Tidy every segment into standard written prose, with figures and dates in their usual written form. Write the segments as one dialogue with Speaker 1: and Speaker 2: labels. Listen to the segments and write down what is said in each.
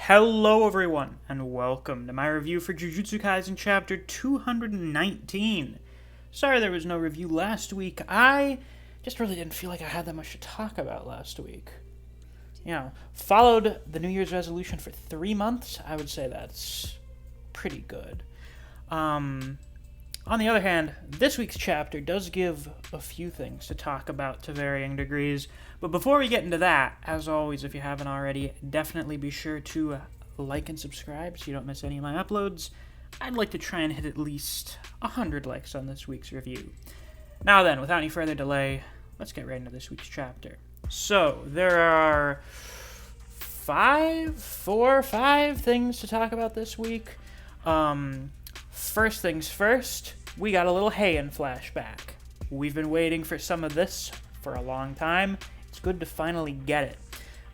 Speaker 1: Hello everyone, and welcome to my review for Jujutsu Kaisen Chapter 219. Sorry there was no review last week. I just really didn't feel like I had that much to talk about last week. Followed the New Year's resolution for 3 months. I would say that's pretty good. On the other hand, this week's chapter does give a few things to talk about to varying degrees. But before we get into that, as always, if you haven't already, definitely be sure to like and subscribe so you don't miss any of my uploads. I'd like to try and hit at least 100 likes on this week's review. Now then, without any further delay, let's get right into this week's chapter. So, there are four or five things to talk about this week. First things first, we got a little Heian flashback. We've been waiting for some of this for a long time. It's good to finally get it.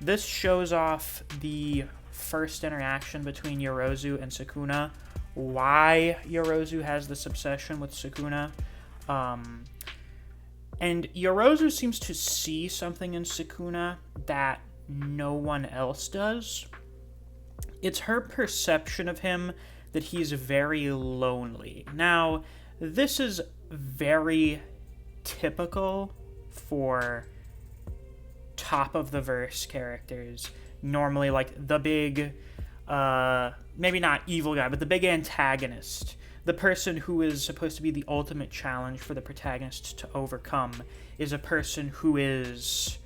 Speaker 1: This shows off the first interaction between Yorozu and Sukuna, why Yorozu has this obsession with Sukuna. And Yorozu seems to see something in Sukuna that no one else does. It's her perception of him that he's very lonely. Now, this is very typical for top-of-the-verse characters. Normally, like, the big, maybe not evil guy, but the big antagonist. The person who is supposed to be the ultimate challenge for the protagonist to overcome is a person who is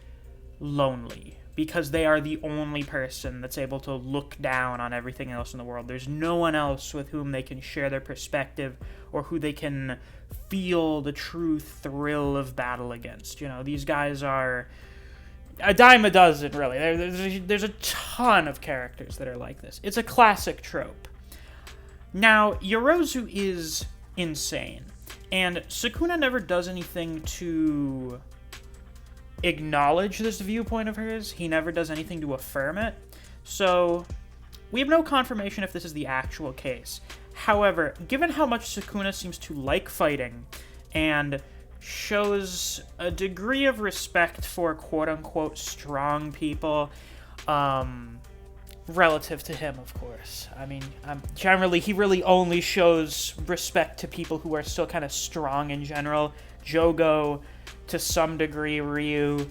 Speaker 1: lonely, because they are the only person that's able to look down on everything else in the world. There's no one else with whom they can share their perspective or who they can feel the true thrill of battle against. These guys are a dime a dozen, really. There's a ton of characters that are like this. It's a classic trope. Now, Yorozu is insane, and Sukuna never does anything to acknowledge this viewpoint of hers. He never does anything to affirm it. So, we have no confirmation if this is the actual case. However, given how much Sukuna seems to like fighting, and shows a degree of respect for quote-unquote strong people, relative to him, of course. I mean, generally, he really only shows respect to people who are still kind of strong in general. Jogo, to some degree, Ryu,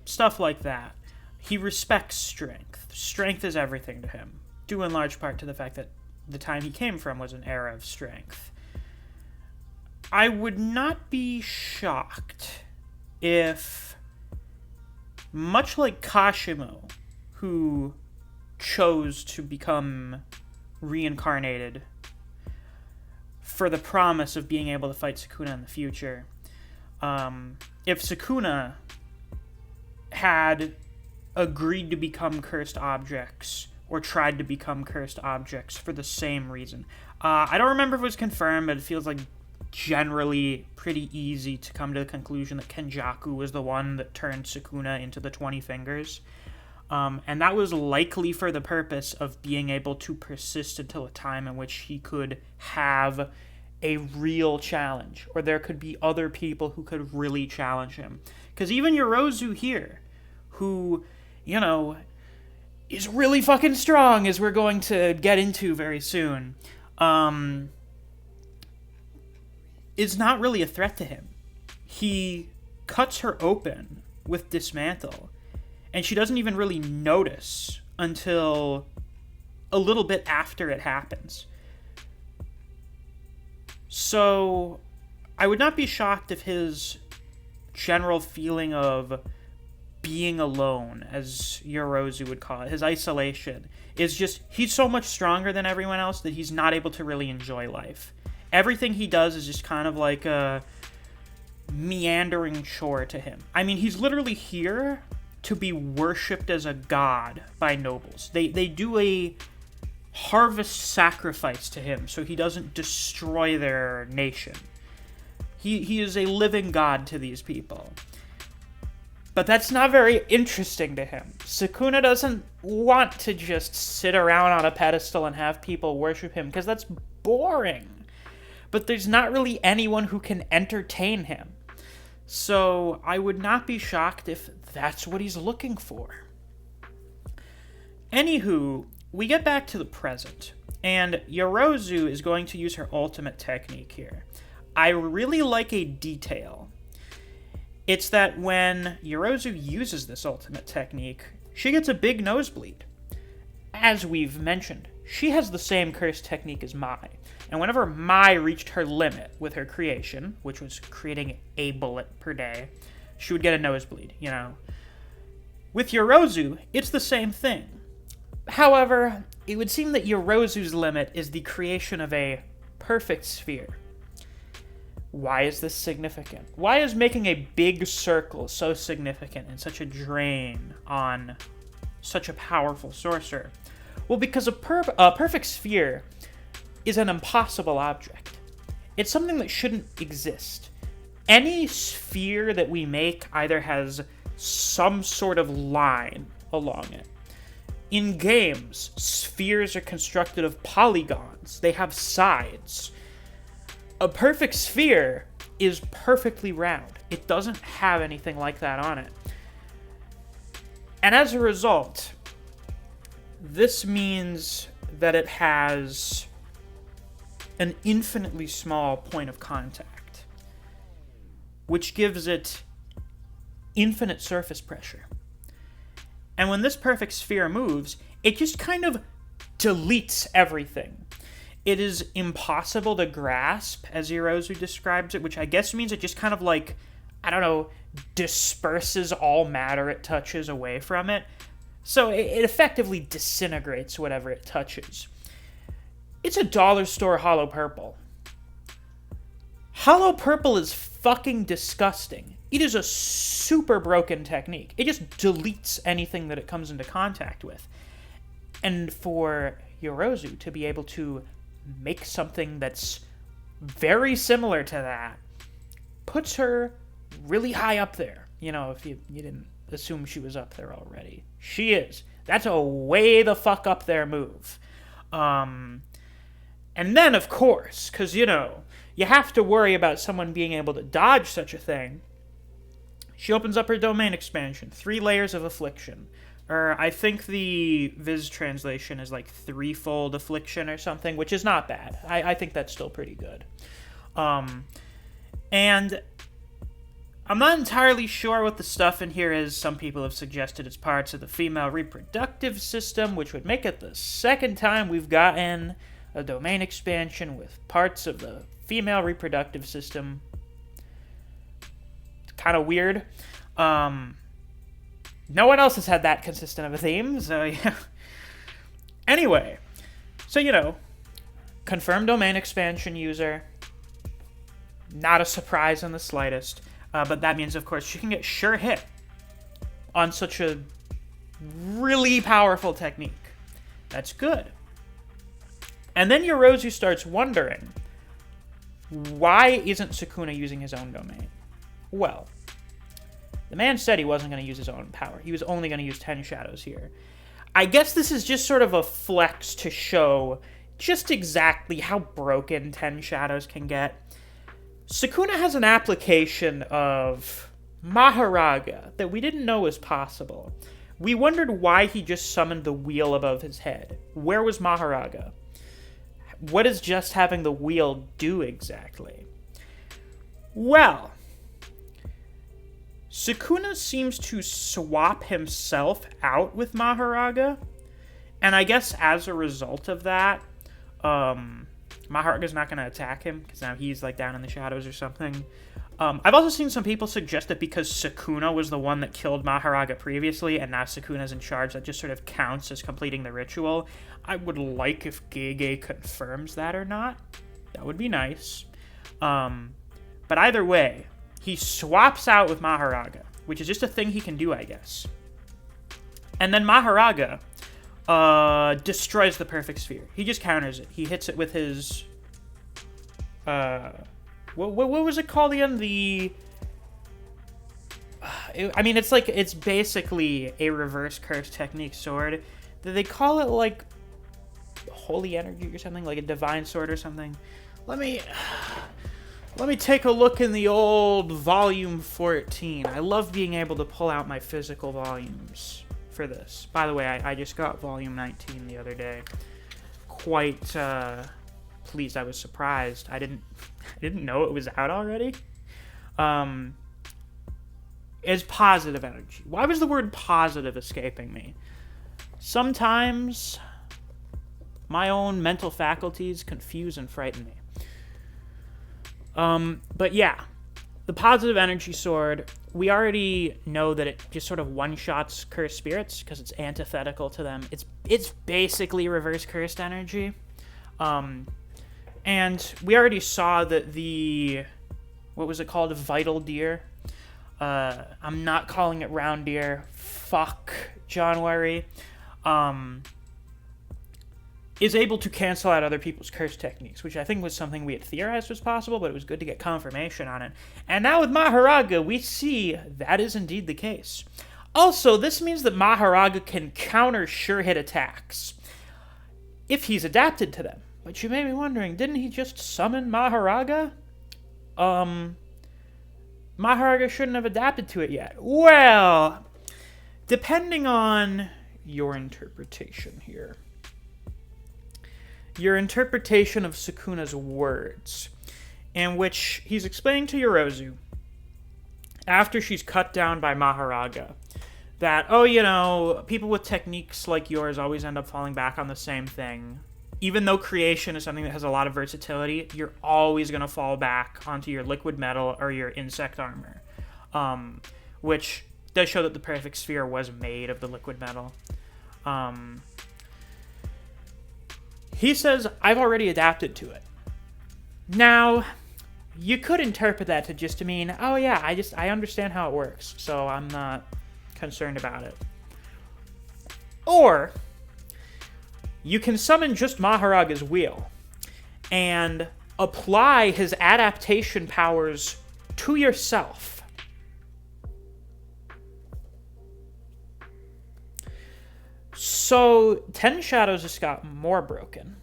Speaker 1: stuff like that. He respects strength. Strength is everything to him, due in large part to the fact that the time he came from was an era of strength. I would not be shocked if, much like Kashimo, who chose to become reincarnated for the promise of being able to fight Sukuna in the future, if Sukuna had agreed to become cursed objects, or tried to become cursed objects for the same reason. I don't remember if it was confirmed, but it feels like generally pretty easy to come to the conclusion that Kenjaku was the one that turned Sukuna into the 20 fingers. And that was likely for the purpose of being able to persist until a time in which he could have a real challenge, or there could be other people who could really challenge him. Because even Yorozu here, who, is really fucking strong, as we're going to get into very soon, is not really a threat to him. He cuts her open with Dismantle, and she doesn't even really notice until a little bit after it happens. So, I would not be shocked if his general feeling of being alone, as Yorozu would call it, his isolation, is just, he's so much stronger than everyone else that he's not able to really enjoy life. Everything he does is just kind of like a meandering chore to him. I mean, he's literally here to be worshipped as a god by nobles. They do a harvest sacrifice to him so he doesn't destroy their nation. He is a living god to these people. But that's not very interesting to him. Sukuna doesn't want to just sit around on a pedestal and have people worship him, because that's boring. But there's not really anyone who can entertain him. So I would not be shocked if that's what he's looking for. Anywho, we get back to the present, and Yorozu is going to use her ultimate technique here. I really like a detail. It's that when Yorozu uses this ultimate technique, she gets a big nosebleed. As we've mentioned, she has the same curse technique as Mai, and whenever Mai reached her limit with her creation, which was creating a bullet per day, she would get a nosebleed, you know. With Yorozu, it's the same thing. However, it would seem that Yorozu's limit is the creation of a perfect sphere. Why is this significant? Why is making a big circle so significant and such a drain on such a powerful sorcerer? Well, because a perfect sphere is an impossible object. It's something that shouldn't exist. Any sphere that we make either has some sort of line along it. In games, spheres are constructed of polygons. They have sides. A perfect sphere is perfectly round. It doesn't have anything like that on it. And as a result, this means that it has an infinitely small point of contact, which gives it infinite surface pressure. And when this perfect sphere moves, it just kind of deletes everything. It is impossible to grasp, as Yorozu describes it, which I guess means it just kind of like, I don't know, disperses all matter it touches away from it. So it effectively disintegrates whatever it touches. It's a dollar store hollow purple. Hollow purple is fucking disgusting. It is a super broken technique. It just deletes anything that it comes into contact with. And for Yorozu to be able to make something that's very similar to that puts her really high up there. You know, if you didn't assume she was up there already. She is. That's a way the fuck up there move. And then, of course, because, you know, you have to worry about someone being able to dodge such a thing, she opens up her domain expansion, 3 layers of affliction. Or I think the Viz translation is like threefold affliction or something, which is not bad. I think that's still pretty good. And I'm not entirely sure what the stuff in here is. Some people have suggested it's parts of the female reproductive system, which would make it the second time we've gotten a domain expansion with parts of the female reproductive system. Kind of weird. No one else has had that consistent of a theme, so yeah. Anyway, so, you know, confirmed domain expansion user. Not a surprise in the slightest. But that means, of course, she can get sure hit on such a really powerful technique. That's good. And then Yorozu starts wondering, why isn't Sukuna using his own domain? Well, the man said he wasn't going to use his own power. He was only going to use 10 shadows here. I guess this is just sort of a flex to show just exactly how broken 10 shadows can get. Sukuna has an application of Mahoraga that we didn't know was possible. We wondered why he just summoned the wheel above his head. Where was Mahoraga? What does just having the wheel do exactly? Well, Sukuna seems to swap himself out with Mahoraga, and I guess as a result of that, Maharaga's not going to attack him, because now he's like down in the shadows or something. I've also seen some people suggest that because Sukuna was the one that killed Mahoraga previously, and now Sukuna's in charge, that just sort of counts as completing the ritual. I would like if Gege confirms that or not. That would be nice. But either way, he swaps out with Mahoraga, which is just a thing he can do, I guess. And then Mahoraga destroys the perfect sphere. He just counters it. He hits it with his... What was it called again? It's basically a reverse curse technique sword. They call it, like, holy energy or something, like a divine sword or something. Let me Let me take a look in the old volume 14. I love being able to pull out my physical volumes for this. By the way, I just got volume 19 the other day. Quite pleased. I was surprised. I didn't know it was out already. Is positive energy. Why was the word positive escaping me? Sometimes my own mental faculties confuse and frighten me. But yeah, the positive energy sword, we already know that it just sort of one-shots cursed spirits because it's antithetical to them. It's basically reverse cursed energy. And we already saw that what was it called? Vital deer. I'm not calling it round deer. Fuck January. Is able to cancel out other people's curse techniques, which I think was something we had theorized was possible, but it was good to get confirmation on it. And now with Mahoraga, we see that is indeed the case. Also, this means that Mahoraga can counter sure-hit attacks if he's adapted to them. But you may be wondering, didn't he just summon Mahoraga? Mahoraga shouldn't have adapted to it yet. Well, depending on your interpretation here. Your interpretation of Sukuna's words, in which he's explaining to Yorozu, after she's cut down by Mahoraga, that, people with techniques like yours always end up falling back on the same thing. Even though creation is something that has a lot of versatility, you're always going to fall back onto your liquid metal or your insect armor, which does show that the perfect sphere was made of the liquid metal. He says, I've already adapted to it. Now, you could interpret that to just to mean, oh yeah, I understand how it works, so I'm not concerned about it. Or, you can summon just Mahoraga's wheel and apply his adaptation powers to yourself. So, Ten Shadows just got more broken.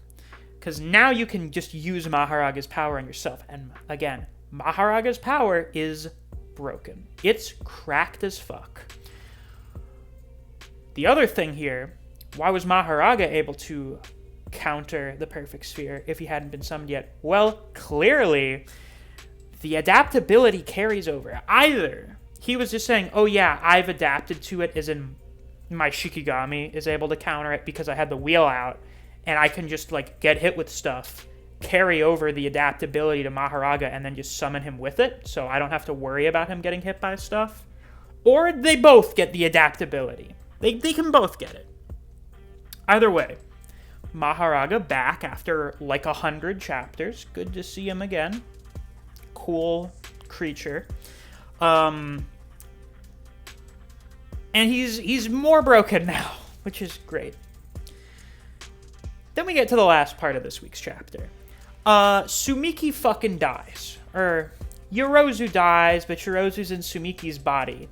Speaker 1: Because now you can just use Mahoraga's power on yourself. And again, Mahoraga's power is broken. It's cracked as fuck. The other thing here, why was Mahoraga able to counter the perfect sphere if he hadn't been summoned yet? Well, clearly, the adaptability carries over. Either he was just saying, oh yeah, I've adapted to it, as in my Shikigami is able to counter it because I had the wheel out, and I can just, get hit with stuff, carry over the adaptability to Mahoraga, and then just summon him with it, so I don't have to worry about him getting hit by stuff. Or they both get the adaptability. They can both get it. Either way, Mahoraga back after 100 chapters. Good to see him again. Cool creature. And he's more broken now, which is great. Then we get to the last part of this week's chapter. Sumiki fucking dies. Yorozu dies, but Yorozu's in Sumiki's body.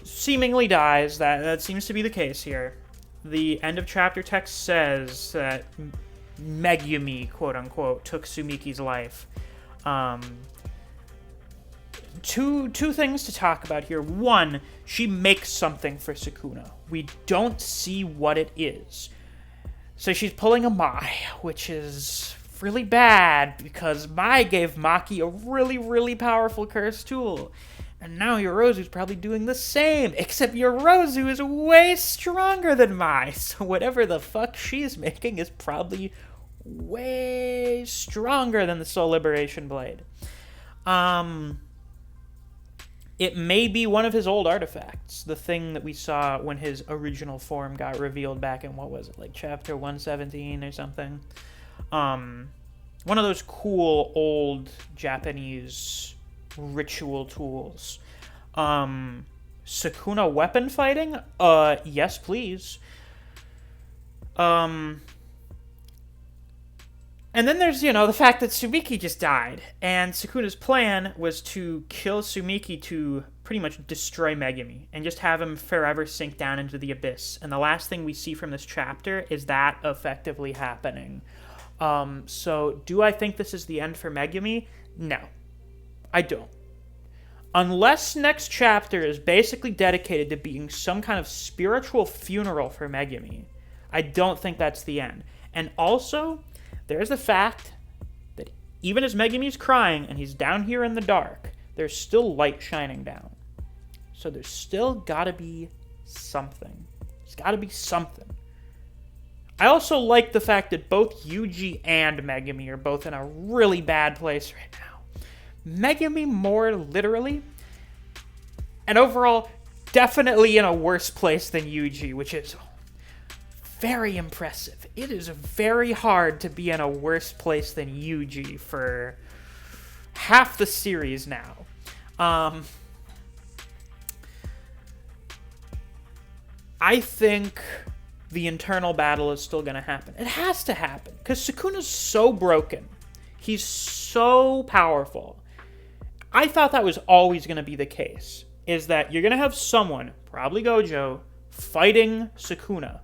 Speaker 1: Seemingly dies. That seems to be the case here. The end of chapter text says that Megumi, quote-unquote, took Sumiki's life. Two things to talk about here. One, she makes something for Sukuna. We don't see what it is. So she's pulling a Mai, which is really bad because Mai gave Maki a really, really powerful curse tool. And now Yorozu's probably doing the same, except Yorozu is way stronger than Mai, so whatever the fuck she's making is probably way stronger than the Soul Liberation Blade. It may be one of his old artifacts, the thing that we saw when his original form got revealed back in, chapter 117 or something. One of those cool old Japanese ritual tools. Sukuna weapon fighting? Yes, please. And then there's, the fact that Sumiki just died, and Sukuna's plan was to kill Sumiki to pretty much destroy Megumi, and just have him forever sink down into the abyss. And the last thing we see from this chapter is that effectively happening. So, do I think this is the end for Megumi? No, I don't. Unless next chapter is basically dedicated to being some kind of spiritual funeral for Megumi, I don't think that's the end. And also, there's the fact that even as Megumi's crying and he's down here in the dark, there's still light shining down. So there's still gotta be something. There's gotta be something. I also like the fact that both Yuji and Megumi are both in a really bad place right now. Megumi more literally, and overall definitely in a worse place than Yuji, which is very impressive. It is very hard to be in a worse place than Yuji for half the series now. I think the internal battle is still going to happen. It has to happen, because Sukuna's so broken. He's so powerful. I thought that was always going to be the case, is that you're going to have someone, probably Gojo, fighting Sukuna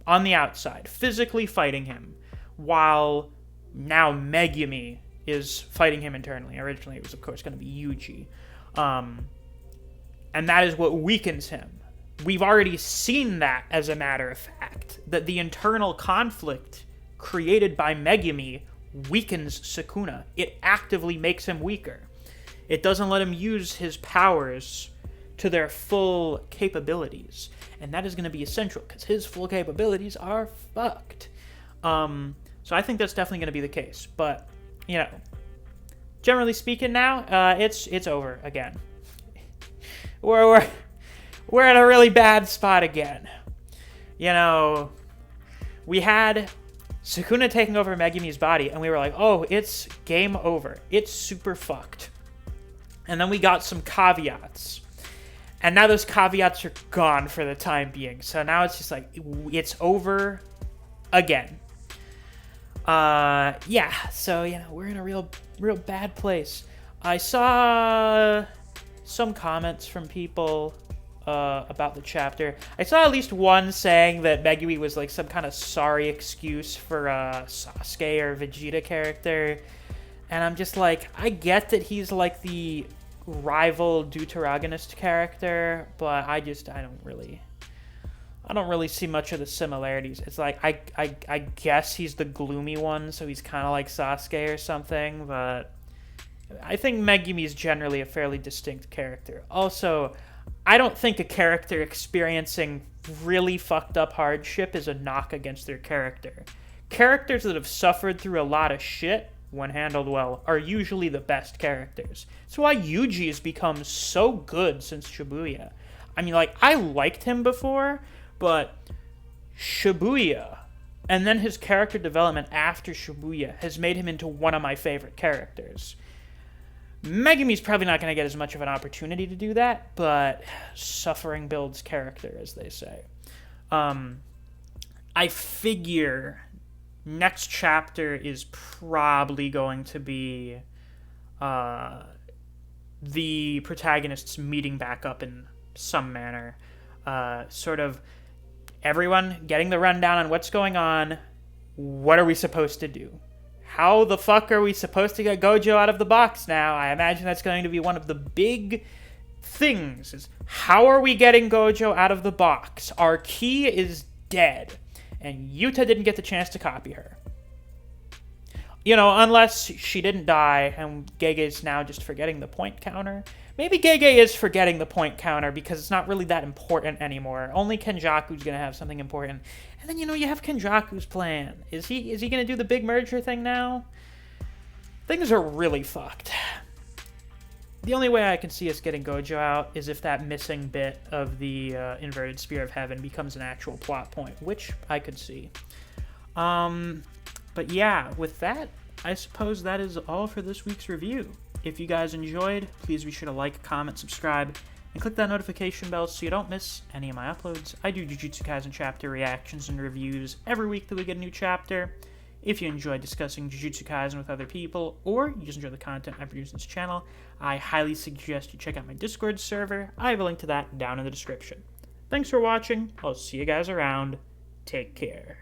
Speaker 1: on the outside, physically fighting him, while now Megumi is fighting him internally. Originally, it was, of course, going to be Yuji. And that is what weakens him. We've already seen that, as a matter of fact, that the internal conflict created by Megumi weakens Sukuna. It actively makes him weaker. It doesn't let him use his powers to their full capabilities. And that is going to be essential, because his full capabilities are fucked. So I think that's definitely going to be the case. But, you know, generally speaking now, it's over again. We're in a really bad spot again. You know, we had Sukuna taking over Megumi's body, and we were like, oh, it's game over. It's super fucked. And then we got some caveats. And now those caveats are gone for the time being. So now it's just like, it's over again. Yeah, so, you know, we're in a real bad place. I saw some comments from people about the chapter. I saw at least one saying that Megumi was like some kind of sorry excuse for Sasuke or Vegeta character. And I'm just like, I get that he's like the rival deuteragonist character, but I don't really see much of the similarities. It's like, I guess he's the gloomy one, so he's kind of like Sasuke or something, but I think Megumi is generally a fairly distinct character. Also, I don't think a character experiencing really fucked up hardship is a knock against their character. Characters that have suffered through a lot of shit, when handled well, are usually the best characters. That's why Yuji has become so good since Shibuya. I mean, like, I liked him before, but Shibuya, and then his character development after Shibuya, has made him into one of my favorite characters. Megumi's probably not going to get as much of an opportunity to do that, but suffering builds character, as they say. I figure next chapter is probably going to be the protagonists meeting back up in some manner. Sort of everyone getting the rundown on what's going on. What are we supposed to do? How the fuck are we supposed to get Gojo out of the box now? I imagine that's going to be one of the big things. Is how are we getting Gojo out of the box? Our key is dead, and Yuta didn't get the chance to copy her. You know, unless she didn't die, and Gege's now just forgetting the point counter. Maybe Gege is forgetting the point counter because it's not really that important anymore. Only Kenjaku's going to have something important. And then, you know, you have Kenjaku's plan. Is he going to do the big merger thing now? Things are really fucked. The only way I can see us getting Gojo out is if that missing bit of the inverted Spear of Heaven becomes an actual plot point, which I could see. But yeah, with that, I suppose that is all for this week's review. If you guys enjoyed, please be sure to like, comment, subscribe, and click that notification bell so you don't miss any of my uploads. I do Jujutsu Kaisen chapter reactions and reviews every week that we get a new chapter. If you enjoy discussing Jujutsu Kaisen with other people, or you just enjoy the content I produce on this channel, I highly suggest you check out my Discord server. I have a link to that down in the description. Thanks for watching. I'll see you guys around. Take care.